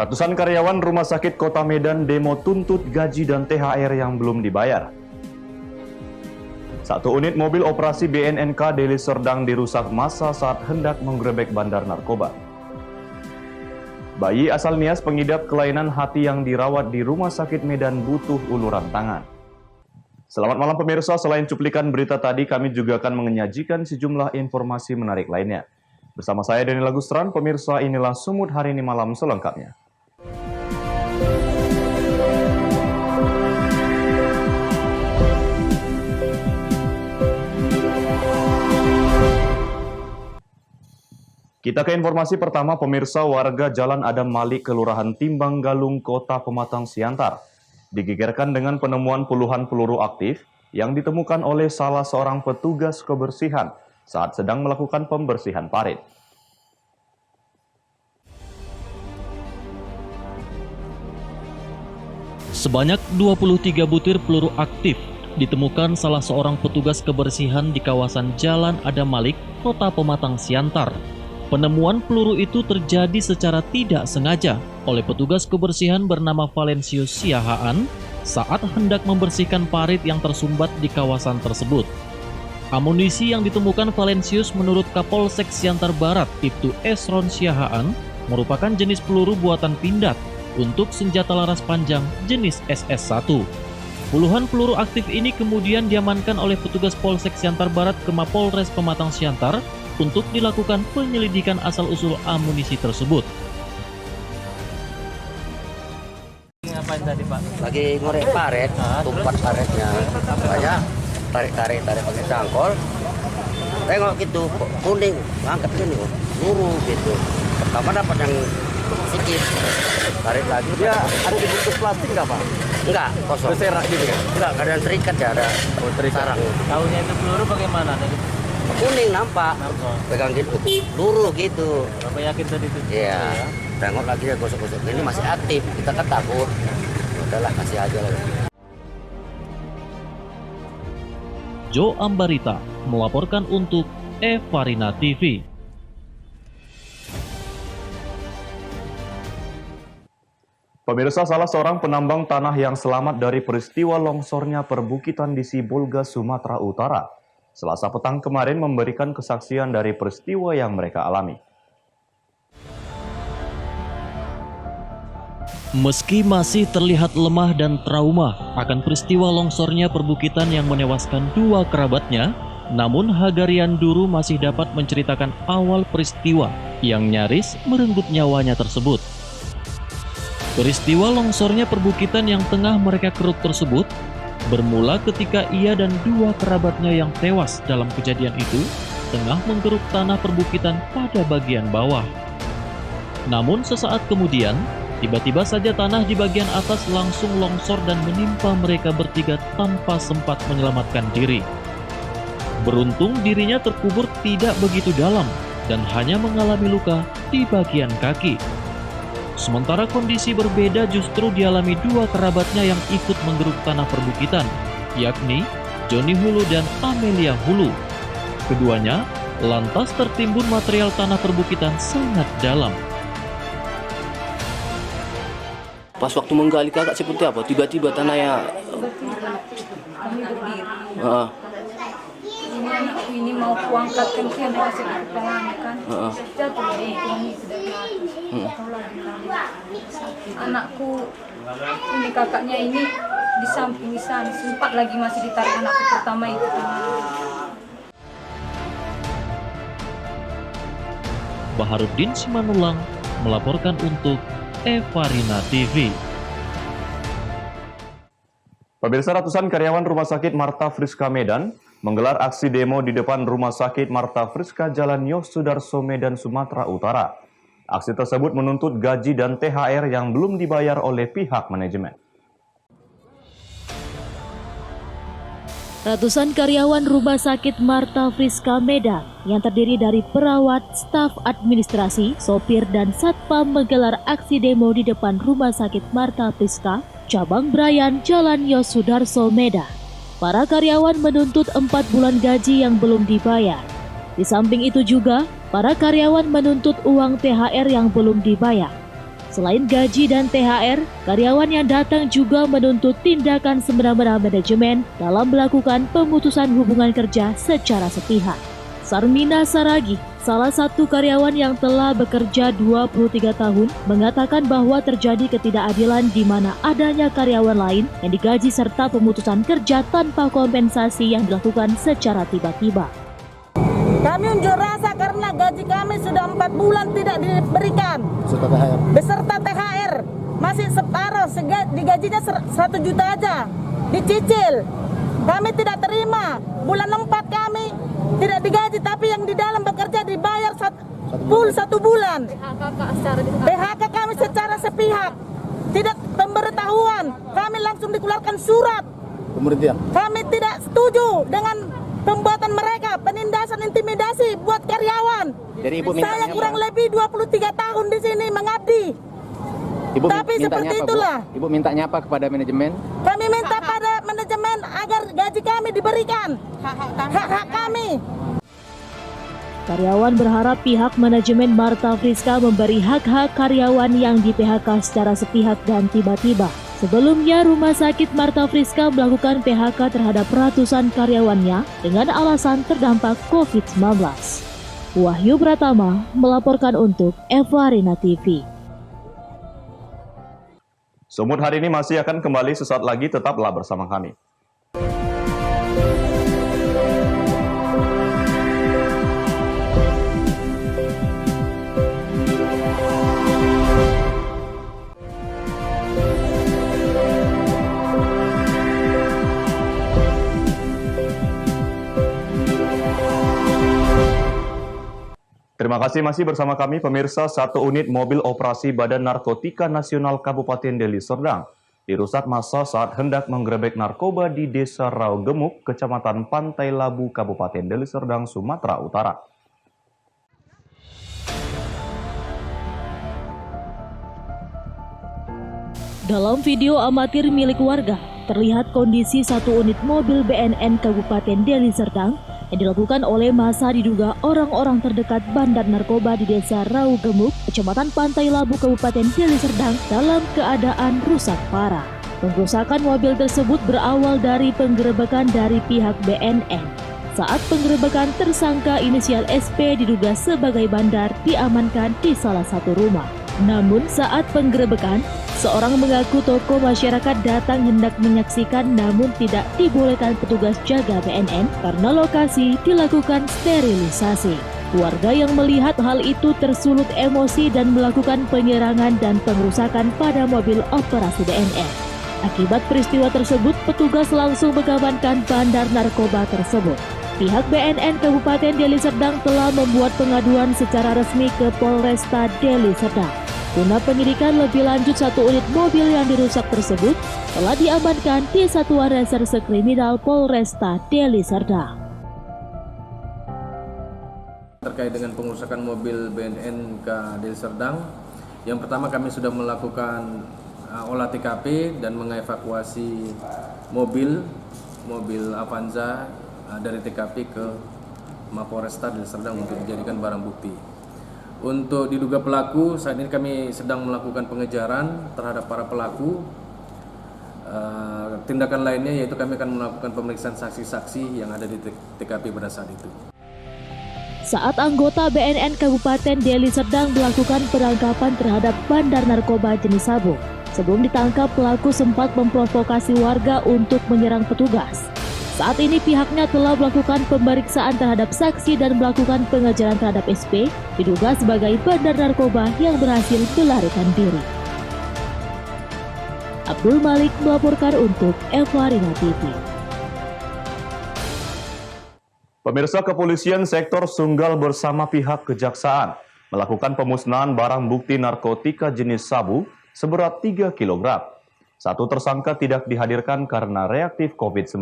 Ratusan karyawan Rumah Sakit Kota Medan demo tuntut gaji dan THR yang belum dibayar. Satu unit mobil operasi BNNK Deli Serdang dirusak massa saat hendak menggerebek bandar narkoba. Bayi asal Nias pengidap kelainan hati yang dirawat di Rumah Sakit Medan butuh uluran tangan. Selamat malam pemirsa, selain cuplikan berita tadi, kami juga akan menyajikan sejumlah informasi menarik lainnya. Bersama saya Daniel Agustran, pemirsa, inilah Sumut Hari Ini Malam selengkapnya. Kita ke informasi pertama, pemirsa. Warga Jalan Adam Malik, Kelurahan Timbang Galung, Kota Pematang Siantar, digegerkan dengan penemuan puluhan peluru aktif yang ditemukan oleh salah seorang petugas kebersihan saat sedang melakukan pembersihan parit. Sebanyak 23 butir peluru aktif ditemukan salah seorang petugas kebersihan di kawasan Jalan Adam Malik, Kota Pematang Siantar. Penemuan peluru itu terjadi secara tidak sengaja oleh petugas kebersihan bernama Valensius Siahaan saat hendak membersihkan parit yang tersumbat di kawasan tersebut. Amunisi yang ditemukan Valensius menurut Kapolsek Siantar Barat, Ibtu Esron Siahaan, merupakan jenis peluru buatan pindad untuk senjata laras panjang jenis SS1. Puluhan peluru aktif ini kemudian diamankan oleh petugas Polsek Siantar Barat ke Mapolres Pematang Siantar untuk dilakukan penyelidikan asal-usul amunisi tersebut. Ngapain tadi, Pak? Lagi ngorek paret, tumpat paretnya. Banyak tarik pakai cangkol. Tengok gitu, kuning, angkat gini, luru gitu. Pertama dapat yang sedikit, tarik lagi. Dia ada dibungkus plastik nggak, Pak? Enggak, kosong. Berserak gitu kan? Enggak ada yang terikat ya, ada sarang. Tahunya itu peluru bagaimana tadi? Kuning nampak, pegang gitu, luru gitu. Bapak yakin tadi itu? Iya, tengok lagi ya gosok-gosok. Ini masih aktif, kita kan takut. Udahlah, kasih aja lah. Jo Ambarita melaporkan untuk Evarina TV. Pemirsa, salah seorang penambang tanah yang selamat dari peristiwa longsornya perbukitan di Sibolga, Sumatera Utara, Selasa petang kemarin memberikan kesaksian dari peristiwa yang mereka alami. Meski masih terlihat lemah dan trauma akan peristiwa longsornya perbukitan yang menewaskan dua kerabatnya, namun Hagarian Duru masih dapat menceritakan awal peristiwa yang nyaris merenggut nyawanya tersebut. Peristiwa longsornya perbukitan yang tengah mereka keruk tersebut bermula ketika ia dan dua kerabatnya yang tewas dalam kejadian itu tengah menggeruk tanah perbukitan pada bagian bawah. Namun sesaat kemudian, tiba-tiba saja tanah di bagian atas langsung longsor dan menimpa mereka bertiga tanpa sempat menyelamatkan diri. Beruntung dirinya terkubur tidak begitu dalam dan hanya mengalami luka di bagian kaki. Sementara kondisi berbeda justru dialami dua kerabatnya yang ikut menggeruk tanah perbukitan, yakni Joni Hulu dan Amelia Hulu. Keduanya lantas tertimbun material tanah perbukitan sangat dalam. Pas waktu menggali kakak seperti apa? Tiba-tiba tanahnya... Kami berdiri. Uh, Ini mau kuangkatkan ke yang kasih kepalanya kan. Jatuh deh, ini sudah jatuh. Anakku, ini kakaknya ini di samping sana. Sempat lagi masih ditarik anakku pertama itu. Baharudin Simanulang melaporkan untuk Evarina TV. Pemirsa, ratusan karyawan Rumah Sakit Marta Friska Medan menggelar aksi demo di depan Rumah Sakit Marta Friska Jalan Yosudarso Medan, Sumatera Utara. Aksi tersebut menuntut gaji dan THR yang belum dibayar oleh pihak manajemen. Ratusan karyawan Rumah Sakit Marta Friska Medan yang terdiri dari perawat, staf administrasi, sopir, dan satpam menggelar aksi demo di depan Rumah Sakit Marta Friska, Cabang Brayan, Jalan Yosudarso Medan. Para karyawan menuntut 4 bulan gaji yang belum dibayar. Di samping itu juga, para karyawan menuntut uang THR yang belum dibayar. Selain gaji dan THR, karyawan yang datang juga menuntut tindakan semena-mena manajemen dalam melakukan pemutusan hubungan kerja secara sepihak. Sarmina Saragi, salah satu karyawan yang telah bekerja 23 tahun, mengatakan bahwa terjadi ketidakadilan di mana adanya karyawan lain yang digaji serta pemutusan kerja tanpa kompensasi yang dilakukan secara tiba-tiba. Kami unjuk rasa karena gaji kami sudah 4 bulan tidak diberikan. Beserta THR. Masih separuh, digajinya 1 juta aja. Dicicil. Kami tidak terima. Bulan 4 kami tidak digaji, tapi yang di dalam bekerja dibayar full 1 bulan. PHK kami secara sepihak. Tidak pemberitahuan. Kami langsung dikeluarkan surat. Kami tidak setuju dengan pembuatan mereka, penindasan intimidasi buat karyawan. Jadi Ibu Saya kurang lebih 23 tahun di sini mengabdi. Tapi seperti itulah. Ibu mintanya apa kepada manajemen? Kami minta pada manajemen agar gaji kami diberikan. Hak-hak kami. Karyawan berharap pihak manajemen Marta Friska memberi hak-hak karyawan yang di-PHK secara sepihak dan tiba-tiba. Sebelumnya, Rumah Sakit Marta Friska melakukan PHK terhadap ratusan karyawannya dengan alasan terdampak COVID-19. Wahyu Pratama melaporkan untuk Eva Rina TV. Sumut hari ini masih akan kembali sesaat lagi, tetaplah bersama kami. Terima kasih masih bersama kami pemirsa. 1 unit mobil operasi Badan Narkotika Nasional Kabupaten Deli Serdang dirusak massa saat hendak menggerebek narkoba di Desa Raugemuk, Kecamatan Pantai Labu, Kabupaten Deli Serdang, Sumatera Utara. Dalam video amatir milik warga, terlihat kondisi 1 unit mobil BNN Kabupaten Deli Serdang yang dilakukan oleh massa diduga orang-orang terdekat bandar narkoba di Desa Raugemuk, Kecamatan Pantai Labu, Kabupaten Deli Serdang dalam keadaan rusak parah. Pengrusakan mobil tersebut berawal dari penggerebekan dari pihak BNN. Saat penggerebekan, tersangka inisial SP diduga sebagai bandar diamankan di salah satu rumah. Namun saat penggerebekan, seorang mengaku tokoh masyarakat datang hendak menyaksikan namun tidak dibolehkan petugas jaga BNN karena lokasi dilakukan sterilisasi. Warga yang melihat hal itu tersulut emosi dan melakukan penyerangan dan pengrusakan pada mobil operasi BNN. Akibat peristiwa tersebut, petugas langsung mengamankan bandar narkoba tersebut. Pihak BNN Kabupaten Deli Serdang telah membuat pengaduan secara resmi ke Polresta Deli Serdang. Guna penyidikan lebih lanjut, 1 unit mobil yang dirusak tersebut telah diamankan di Satuan Reserse Kriminal Polresta Deli Serdang. Terkait dengan pengerusakan mobil BNN ke Deli Serdang, yang pertama kami sudah melakukan olah TKP dan mengevakuasi mobil Avanza dari TKP ke Mapolresta Deli Serdang untuk dijadikan barang bukti. Untuk diduga pelaku, saat ini kami sedang melakukan pengejaran terhadap para pelaku. Tindakan lainnya yaitu kami akan melakukan pemeriksaan saksi-saksi yang ada di TKP pada saat itu. Saat anggota BNN Kabupaten Deli Serdang melakukan penangkapan terhadap bandar narkoba jenis sabu. Sebelum ditangkap, pelaku sempat memprovokasi warga untuk menyerang petugas. Saat ini pihaknya telah melakukan pemeriksaan terhadap saksi dan melakukan pengejaran terhadap SP, diduga sebagai bandar narkoba yang berhasil melarikan diri. Abdul Malik melaporkan untuk Eva Rina TV. Pemirsa, kepolisian sektor Sunggal bersama pihak kejaksaan melakukan pemusnahan barang bukti narkotika jenis sabu seberat 3 kg. 1 tersangka tidak dihadirkan karena reaktif COVID-19.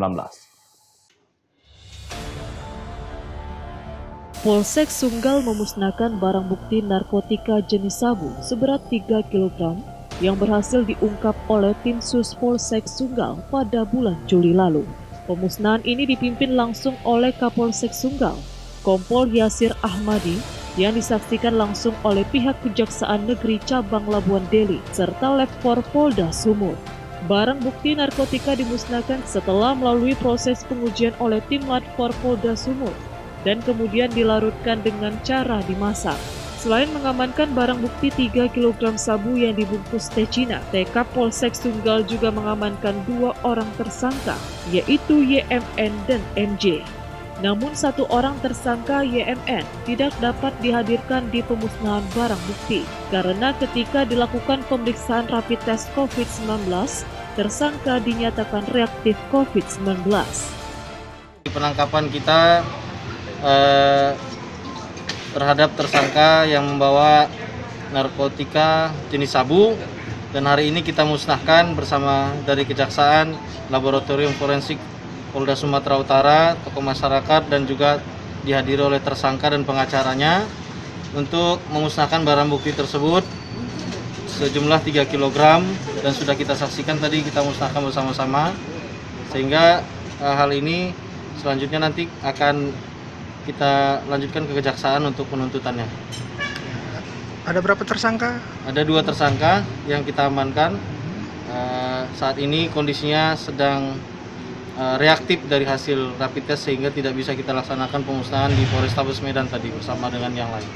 Polsek Sunggal memusnahkan barang bukti narkotika jenis sabu seberat 3 kg yang berhasil diungkap oleh tim Sus Polsek Sunggal pada bulan Juli lalu. Pemusnahan ini dipimpin langsung oleh Kapolsek Sunggal, Kompol Yasir Ahmadi, yang disaksikan langsung oleh pihak Kejaksaan Negeri Cabang Labuan Deli serta Lab 4 Polda Sumut. Barang bukti narkotika dimusnahkan setelah melalui proses pengujian oleh tim Lab 4 Polda Sumut dan kemudian dilarutkan dengan cara dimasak. Selain mengamankan barang bukti 3 kg sabu yang dibungkus teh Cina, TK Polsek Sunggal juga mengamankan 2 orang tersangka, yaitu YMN dan MJ. Namun 1 orang tersangka YMN tidak dapat dihadirkan di pemusnahan barang bukti karena ketika dilakukan pemeriksaan rapid test COVID-19, tersangka dinyatakan reaktif COVID-19. Penangkapan kita terhadap tersangka yang membawa narkotika jenis sabu, dan hari ini kita musnahkan bersama dari Kejaksaan, Laboratorium Forensik Polda Sumatera Utara, tokoh masyarakat, dan juga dihadiri oleh tersangka dan pengacaranya untuk memusnahkan barang bukti tersebut sejumlah 3 kg dan sudah kita saksikan tadi, kita musnahkan bersama-sama, sehingga hal ini selanjutnya nanti akan kita lanjutkan ke Kejaksaan untuk penuntutannya. Ada berapa tersangka? Ada 2 tersangka yang kita amankan. Saat ini kondisinya sedang reaktif dari hasil rapid test sehingga tidak bisa kita laksanakan pemusnahan di Polrestabes Medan tadi bersama dengan yang lain.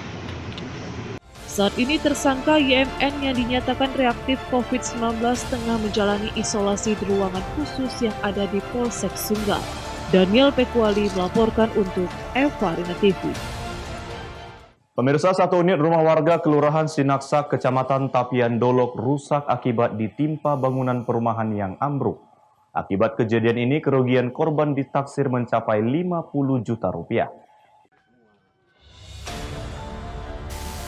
Saat ini tersangka YMN yang dinyatakan reaktif COVID-19 tengah menjalani isolasi di ruangan khusus yang ada di Polsek Sunggal. Daniel Pekuali melaporkan untuk Eva Rina TV. Pemirsa, 1 unit rumah warga Kelurahan Sinaksak, Kecamatan Tapian Dolok rusak akibat ditimpa bangunan perumahan yang ambruk. Akibat kejadian ini, kerugian korban ditaksir mencapai 50 juta rupiah.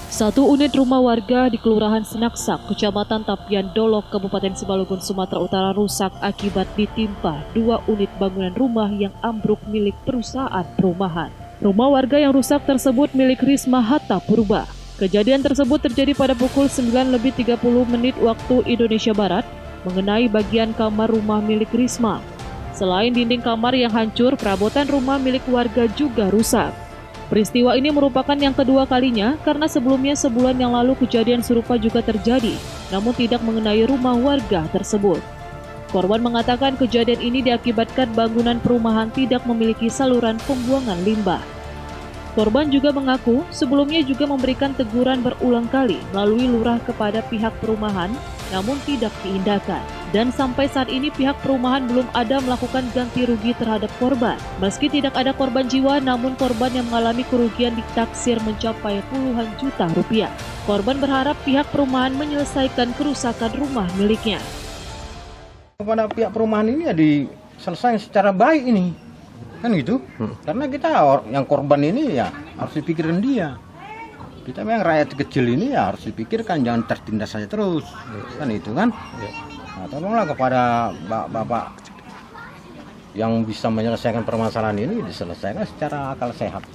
1 unit rumah warga di Kelurahan Sinaksak, Kecamatan Tapian Dolok, Kabupaten Simalungun, Sumatera Utara rusak akibat ditimpa 2 unit bangunan rumah yang ambruk milik perusahaan perumahan. Rumah warga yang rusak tersebut milik Risma Hatta Purba. Kejadian tersebut terjadi pada pukul 9:30 waktu Indonesia Barat, mengenai bagian kamar rumah milik Risma. Selain dinding kamar yang hancur, perabotan rumah milik warga juga rusak. Peristiwa ini merupakan yang kedua kalinya karena sebelumnya sebulan yang lalu kejadian serupa juga terjadi, namun tidak mengenai rumah warga tersebut. Korban mengatakan kejadian ini diakibatkan bangunan perumahan tidak memiliki saluran pembuangan limbah. Korban juga mengaku sebelumnya juga memberikan teguran berulang kali melalui lurah kepada pihak perumahan, namun tidak diindahkan. Dan sampai saat ini pihak perumahan belum ada melakukan ganti rugi terhadap korban. Meski tidak ada korban jiwa, namun korban yang mengalami kerugian ditaksir mencapai puluhan juta rupiah. Korban berharap pihak perumahan menyelesaikan kerusakan rumah miliknya. Kepada pihak perumahan ini ya diselesaikan secara baik ini, kan gitu. Karena kita yang korban ini ya harus dipikirkan dia. Kita memang rakyat kecil ini ya harus dipikirkan, jangan tertindas saja terus, kan itu kan. Nah, tolonglah kepada bapak yang bisa menyelesaikan permasalahan ini diselesaikan secara akal sehat.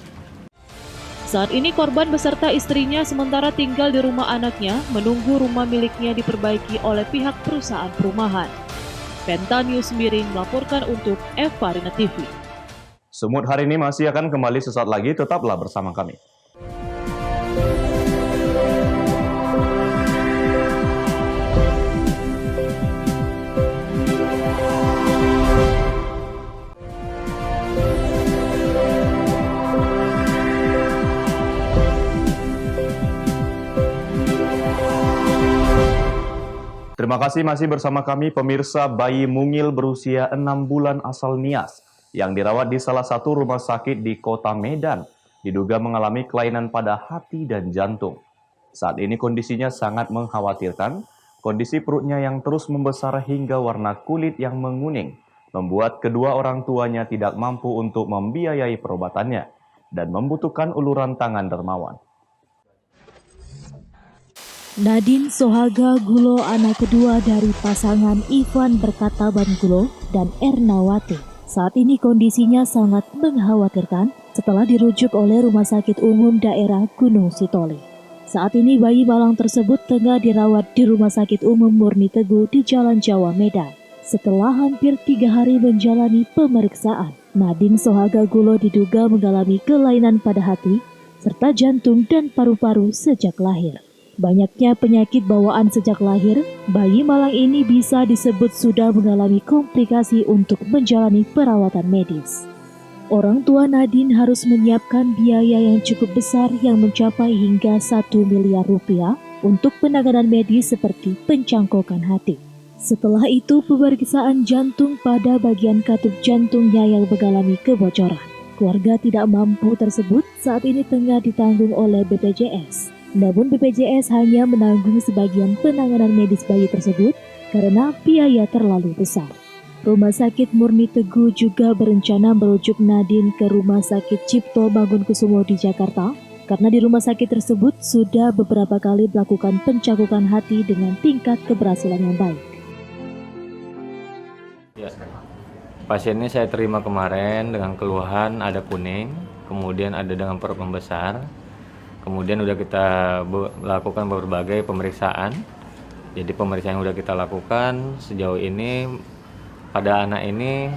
Saat ini korban beserta istrinya sementara tinggal di rumah anaknya menunggu rumah miliknya diperbaiki oleh pihak perusahaan perumahan. Penta News Miring melaporkan untuk Eva Rina TV. Semut hari ini masih akan kembali sesaat lagi, tetaplah bersama kami. Terima kasih masih bersama kami, pemirsa. Bayi mungil berusia 6 bulan asal Nias yang dirawat di salah satu rumah sakit di Kota Medan diduga mengalami kelainan pada hati dan jantung. Saat ini kondisinya sangat mengkhawatirkan. Kondisi perutnya yang terus membesar hingga warna kulit yang menguning membuat kedua orang tuanya tidak mampu untuk membiayai perobatannya dan membutuhkan uluran tangan dermawan. Nadine Sohaga Gulo, anak kedua dari pasangan Ivan Berkataban Gulo dan Ernawati, saat ini kondisinya sangat mengkhawatirkan setelah dirujuk oleh Rumah Sakit Umum Daerah Gunung Sitoli. Saat ini bayi malang tersebut tengah dirawat di Rumah Sakit Umum Murni Teguh di Jalan Jawa, Medan. Setelah hampir 3 hari menjalani pemeriksaan, Nadine Sohaga Gulo diduga mengalami kelainan pada hati serta jantung dan paru-paru sejak lahir. Banyaknya penyakit bawaan sejak lahir, bayi malang ini bisa disebut sudah mengalami komplikasi untuk menjalani perawatan medis. Orang tua Nadine harus menyiapkan biaya yang cukup besar yang mencapai hingga 1 miliar rupiah untuk penanganan medis seperti pencangkokan hati. Setelah itu, pemeriksaan jantung pada bagian katup jantungnya yang mengalami kebocoran. Keluarga tidak mampu tersebut saat ini tengah ditanggung oleh BPJS. Namun BPJS hanya menanggung sebagian penanganan medis bayi tersebut karena biaya terlalu besar. Rumah Sakit Murni Teguh juga berencana merujuk Nadine ke Rumah Sakit Cipto Mangunkusumo di Jakarta karena di rumah sakit tersebut sudah beberapa kali melakukan pencangkokan hati dengan tingkat keberhasilan yang baik. Ya. Pasien ini saya terima kemarin dengan keluhan ada kuning, kemudian ada dengan perut membesar. Kemudian udah kita lakukan berbagai pemeriksaan. Jadi pemeriksaan yang udah kita lakukan sejauh ini pada anak ini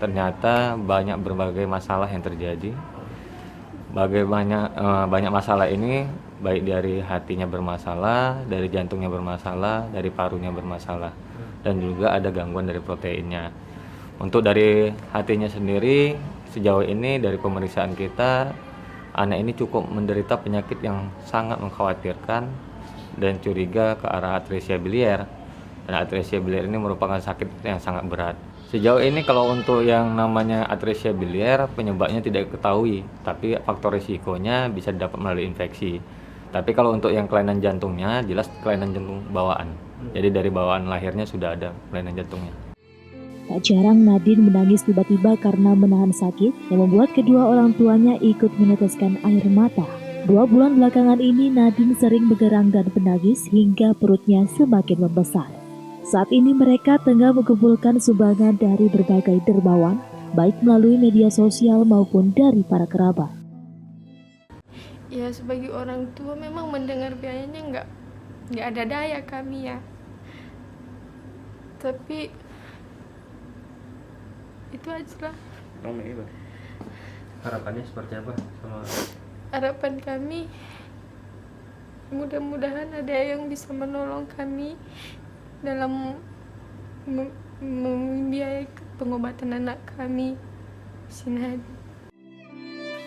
ternyata banyak berbagai masalah yang terjadi. Banyak masalah ini baik dari hatinya bermasalah, dari jantungnya bermasalah, dari parunya bermasalah, dan juga ada gangguan dari proteinnya. Untuk dari hatinya sendiri sejauh ini dari pemeriksaan kita, anak ini cukup menderita penyakit yang sangat mengkhawatirkan dan curiga ke arah atresia biliar. Dan atresia biliar ini merupakan sakit yang sangat berat. Sejauh ini kalau untuk yang namanya atresia biliar penyebabnya tidak diketahui, tapi faktor risikonya bisa didapat melalui infeksi. Tapi kalau untuk yang kelainan jantungnya jelas kelainan jantung bawaan. Jadi dari bawaan lahirnya sudah ada kelainan jantungnya. Tak jarang Nadine menangis tiba-tiba karena menahan sakit yang membuat kedua orang tuanya ikut meneteskan air mata. 2 bulan belakangan ini Nadine sering bergerang dan menangis hingga perutnya semakin membesar. Saat ini mereka tengah mengumpulkan sumbangan dari berbagai dermawan, baik melalui media sosial maupun dari para kerabat. Ya sebagai orang tua memang mendengar biayanya nggak ada daya kami ya. Tapi itu aja lah. Harapannya seperti apa sama? Harapan kami mudah-mudahan ada yang bisa menolong kami dalam membiayai pengobatan anak kami, Sinadi.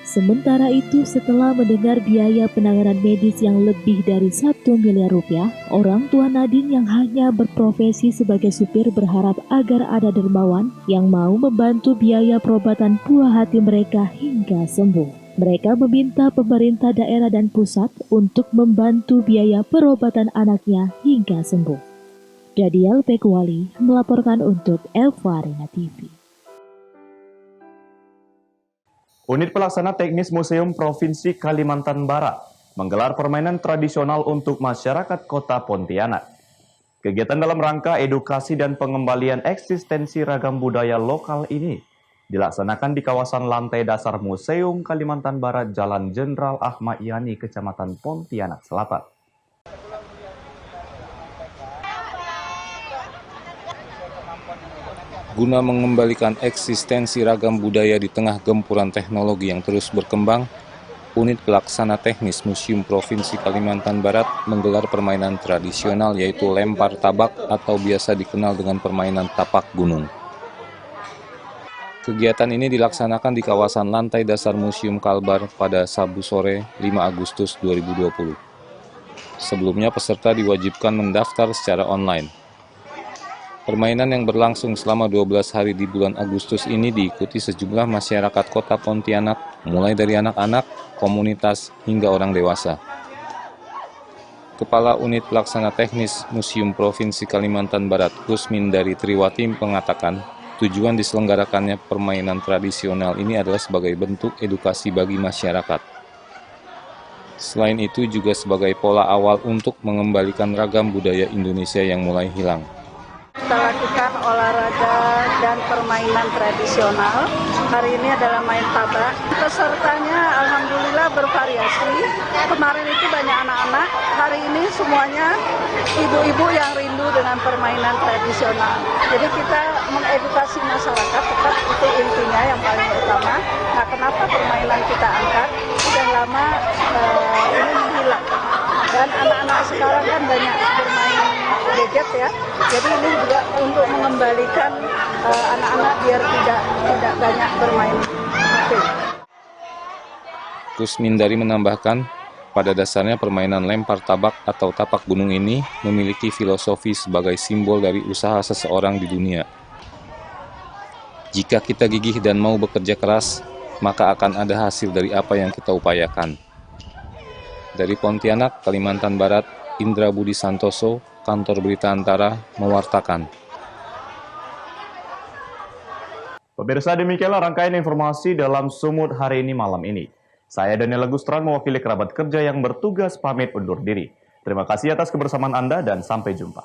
Sementara itu, setelah mendengar biaya penanganan medis yang lebih dari 1 miliar rupiah, orang tua Nadine yang hanya berprofesi sebagai supir berharap agar ada dermawan yang mau membantu biaya perobatan buah hati mereka hingga sembuh. Mereka meminta pemerintah daerah dan pusat untuk membantu biaya perobatan anaknya hingga sembuh. Dadiel Pekwali melaporkan untuk Elva Arena TV. Unit Pelaksana Teknis Museum Provinsi Kalimantan Barat menggelar permainan tradisional untuk masyarakat Kota Pontianak. Kegiatan dalam rangka edukasi dan pengembalian eksistensi ragam budaya lokal ini dilaksanakan di kawasan lantai dasar Museum Kalimantan Barat, Jalan Jenderal Ahmad Yani, Kecamatan Pontianak Selatan. Guna mengembalikan eksistensi ragam budaya di tengah gempuran teknologi yang terus berkembang, Unit Pelaksana Teknis Museum Provinsi Kalimantan Barat menggelar permainan tradisional yaitu lempar tabak atau biasa dikenal dengan permainan tapak gunung. Kegiatan ini dilaksanakan di kawasan lantai dasar Museum Kalbar pada Sabtu sore 5 Agustus 2020. Sebelumnya peserta diwajibkan mendaftar secara online. Permainan yang berlangsung selama 12 hari di bulan Agustus ini diikuti sejumlah masyarakat Kota Pontianak, mulai dari anak-anak, komunitas, hingga orang dewasa. Kepala Unit Pelaksana Teknis Museum Provinsi Kalimantan Barat, Kusmin dari Triwati, mengatakan tujuan diselenggarakannya permainan tradisional ini adalah sebagai bentuk edukasi bagi masyarakat. Selain itu juga sebagai pola awal untuk mengembalikan ragam budaya Indonesia yang mulai hilang. Kita lakukan olahraga dan permainan tradisional. Hari ini adalah main tabak. Pesertanya alhamdulillah bervariasi. Kemarin itu banyak anak-anak, hari ini semuanya ibu-ibu yang rindu dengan permainan tradisional. Jadi kita mengedukasi masyarakat, tetap itu intinya yang paling utama. Nah, kenapa permainan kita angkat? Dan pertama ini hilang. Dan anak-anak sekarang kan banyak bermain gadget ya. Jadi ini juga untuk mengembalikan anak-anak biar tidak banyak bermain HP. Kusmindari menambahkan, pada dasarnya permainan lempar tabak atau tapak gunung ini memiliki filosofi sebagai simbol dari usaha seseorang di dunia. Jika kita gigih dan mau bekerja keras, maka akan ada hasil dari apa yang kita upayakan. Dari Pontianak, Kalimantan Barat, Indra Budi Santoso, Kantor Berita Antara, mewartakan. Pemirsa, demikianlah rangkaian informasi dalam Sumut hari ini malam ini. Saya Daniel Agustran mewakili kerabat kerja yang bertugas pamit undur diri. Terima kasih atas kebersamaan Anda dan sampai jumpa.